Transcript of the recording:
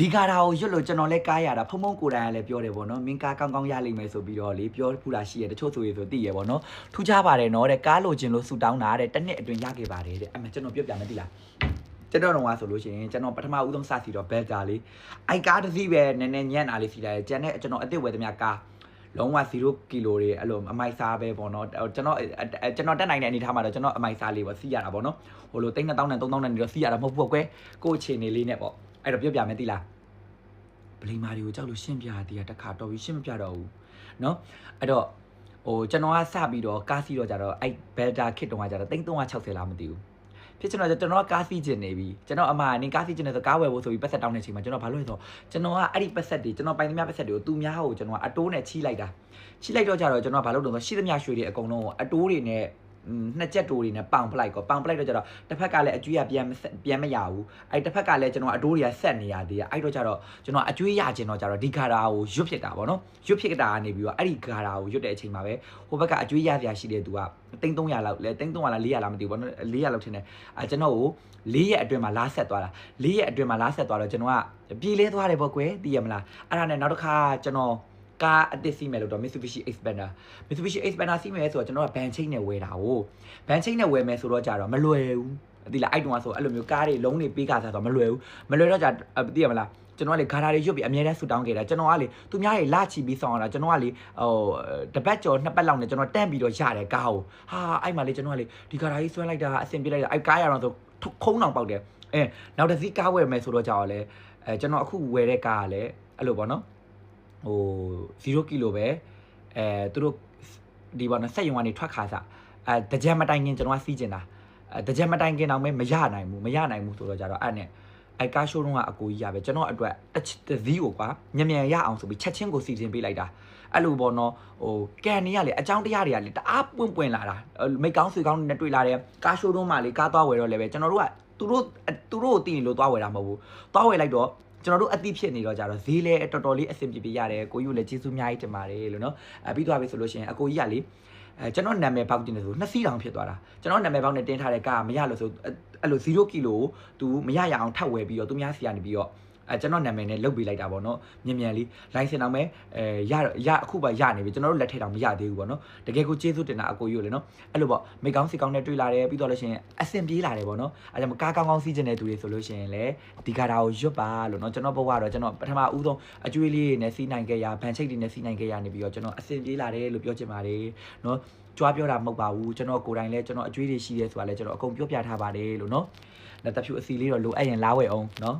ဒီကားကိုရွတ်လို့ကျွန်တော်လည်းကားရတာဖုံဖုံကိုယ်တိုင်ကလည်းပြောတယ်ပေါ့နော်မင်းကားကောင်းကောင်းရလိမ့်မယ်ဆိုပြီးတော့လေပြောဖူးတာရှိရတချို့ဆိုရင်ဆိုသိရပေါ့နော်ထူးခြားပါတယ်နော်တဲ့ကားလိုချင်လို့ဆူတောင်းတာတဲ့တစ်နှစ်အတွင်းရခဲ့ပါတယ်တဲ့အမှကျွန်တော်ပြောပြမယ်တိလားကျွန်တော်တော့ဆိုလို့ရှိရင်ကျွန်တော်ပထမဦးဆုံးစစီတော့ဘက်ကာလေးအိုက်ကားတစ်စီးပဲနည်းနည်းညံ့တာလေးစီလိုက်ကျန်တဲ့ကျွန်တော်အစ်စ်ဝယ်သမျှကားလုံးဝ0ကီလိုတွေအဲ့လိုအမိုက်စားပဲပေါ့နော်ကျွန်တော်တက်နိုင်တဲ့အနေထားမှာတော့ကျွန်တော်အမိုက်စားလေးပေါ့စီးရတာပေါ့နော်ဟိုလို3000နဲ့3000နဲ့တော့စီးရတာမဟုတ်ဘူးကွယ်ကိုအခြေအနေလေးနဲ့ပေါ့အဲ့တော့ပြောပြမယ်တိလားဗလိမာတွေကိုကြောက်လို့ရှင်းပြတည်းတခါတော်ပြီးရှင်းမပြတော့ဘူးเนาะအဲ့တော့ဟိုကျွန်တော်ကစပြီးတော့ကားစီးတော့ကြတော့အဲ့ဘယ်တာခစ်တုံးကကြတော့3360လားမသိဘူးဖြစ်ကျွန်တော်ကားစီးကျင်နေပြီကျွန်တော်အမအနေကားစီးကျင်နေဆိုကားဝယ်ဖို့ဆိုပြီးပတ်ဆက်တောင်းနေချိန်မှာကျွန်တော်ဘာလို့လဲဆိုတော့ကျွန်တော်ကအဲ့ဒီပတ်ဆက်တွေကျွန်တော်ပိုင်သမျှပတ်ဆက်တွေကိုသူများကိုကျွန်တော်ကအတိုးနဲ့ချီးလိုက်တာချီးလိုက်တော့ကြတော့ကျွန်တော်ကဘာလို့လဲဆိုတော့ရှိသမျှရွှေတွေအကုန်လုံးကိုအတိုးတွေနဲ့နှစ်ချက်တိုးတွေနဲ့ပေါင်ပလိုက်တော့ကြတော့တစ်ဖက်ကလည်းအကျွေးရပြန်မရဘူးအဲ့တစ်ဖက်ကလည်းကျွန်တော်အတိုးတွေကဆက်နေရသေးတယ်အဲ့တော့ကြတော့ကျွန်တော်အကျွေးရခြင်းတော့ကြတော့ဒီဂါရာကိုရွတ်ဖြစ်တာပေါ့နော်ရွတ်ဖြစ်တာကနေပြီးတော့အဲ့ဒီဂါရာကိုရွတ်တဲ့အချိန်မှာပဲဟိုဘက်ကအကျွေးရစရာရှိတဲ့သူက3300လောက်လဲ3300လား400လားမသိဘူးပေါ့နော်400လောက်ထင်တယ်ကျွန်တော်ကို4ရက်အတွင်းမှာလာဆက်သွားတာ4ရက်အတွင်းမှာလာဆက်သွားတော့ကျွန်တော်ကပြေးလဲသွားတယ်ပေါ့ကွယ်သိရမလားအဲ့ဒါနဲ့နောက်တစ်ခါကျွန်တော်ကားအသစ်စီးမယ်လို့တော့ Mitsubishi Xpander စီးမယ်ဆိုတော့ကျွန်တော်က van chain နဲ့ဝယ်တာကို van chain နဲ့ဝယ်မယ်ဆိုတော့ကြတော့မလွယ်ဘူးဒီလားအဲ့တုန်းကဆိုအဲ့လိုမျိုးကားတွေလုံးတွေပေးကားစားဆိုတော့မလွယ်တော့ကြသိရမလားကျွန်တော်ကလေဂါရာတွေရွတ်ပြီးအများနဲ့ဆူတောင်းခဲ့တာကျွန်တော်ကလေသူများတွေလာချီပြီးဆောင်လာကျွန်တော်ကလေဟိုတပတ်ကျော်2ပတ်လောက်နဲ့ကျွန်တော်တန့်ပြီးတော့ရတယ်ကားကိုဟာအဲ့မှာလေကျွန်တော်ကလေဒီဂါရာကြီးဆွဲလိုက်တာအဆင်ပြေလိုက်တာအဲ့ကားရတော့ဆိုခုံးအောင်ပေါက်တယ်နောက်တစ်စီးကားဝယ်မယ်ဆိုတော့ကြတော့လေကျွန်တော်အခုဝယ်တဲ့ကားကလည်းအဲ့လိုပေါ့နော်ဟို0ကီလိုပဲသူတို့ဒီပေါ့နော်စက်ရုံကနေထွက်ခါစားတကြံမတိုင်ခင်ကျွန်တော်ကစီးကျင်တာတကြံမတိုင်ခင်တော့မရနိုင်ဘူးဆိုတော့ကြတော့အဲ့နဲ့အဲ့ကားရှိုးလုံးကအကိုကြီးရပဲကျွန်တော်အတွက်တစ်စီးကိုကွာမြန်ရအောင်ဆိုပြီးချက်ချင်းကိုစီစဉ်ပေးလိုက်တာအဲ့လိုပေါ့နော်ဟိုကန်နေရလေအကြောင်းတရားတွေကလေတအားပွင့်လာတာမိတ်ကောင်းဆွေကောင်းနဲ့တွေ့လာတယ်ကားရှိုးလုံးမှလေကားသွားဝယ်တော့လည်းပဲကျွန်တော်တို့ကသူတို့ကိုတည်နေလို့သွားဝယ်တာမဟုတ်ဘူးသွားဝယ်လိုက်တော့ကျွန်တော်တို့အတိဖြစ်နေတော့ကြတော့ဈေးလဲတော်တော်လေးအဆင်ပြေရတယ်ကိုကြီးကိုလည်းကျေးဇူးအများကြီးတင်ပါတယ်လို့နော်ပြီးသွားပြီဆိုလို့ရှိရင်အကိုကြီးကလေကျွန်တော်နာမည်ပေါက်တင်နေဆို2စီးတောင်ဖြစ်သွားတာကျွန်တော်နာမည်ပေါက်နဲ့တင်းထားတဲ့ကားမရလို့ဆိုအဲ့လို0ကီလိုသူမရရအောင်ထပ်ဝယ်ပြီးတော့သူများစီကနေပြီးတော့ကျွန်တော်နာမည်နဲ့လုတ်ပေးလိုက်တာပေါ့နော်မြန်လေးလိုင်စင်တော့မဲရအခုပါရနေပြီကျွန်တော်တို့လက်ထက်တောင်မရသေးဘူးပေါ့နော်တကယ်ကိုကျေးဇူးတင်တာအကိုကြီးကိုလေနော်အဲ့လိုပေါ့မိကောင်းစီကောင်းနဲ့တွေ့လာတယ်ပြီးတော့လို့ရှိရင်အဆင်ပြေးလာတယ်ပေါ့နော်အဲကြောင့်ကားကောင်းကောင်းစီးကျင်တဲ့သူတွေဆိုလို့ရှိရင်လည်းဒီကားတာကိုရွတ်ပါလို့နော်ကျွန်တော်ဘဝတော့ကျွန်တော်ပထမဦးဆုံးအကျွေးလေးနဲ့စီးနိုင်ခဲ့ရဗန်ချိတ်တွေနဲ့စီးနိုင်ခဲ့ရနေပြီးတော့ကျွန်တော်အဆင်ပြေးလာတယ်လို့ပြောချင်ပါတယ်နော်ကြွားပြောတာမဟုတ်ပါဘူးကျွန်တော်ကိုယ်တိုင်လည်းကျွန်တော်အကျွေးတွေရှိရဲဆိုတာလည်းကျွန်တော်အကုန်ပြောပြထားပါတယ်လို့နော်လက်တဖြူအစီလေးတော့လိုအပ်ရင်လားဝယ်အောင်နော်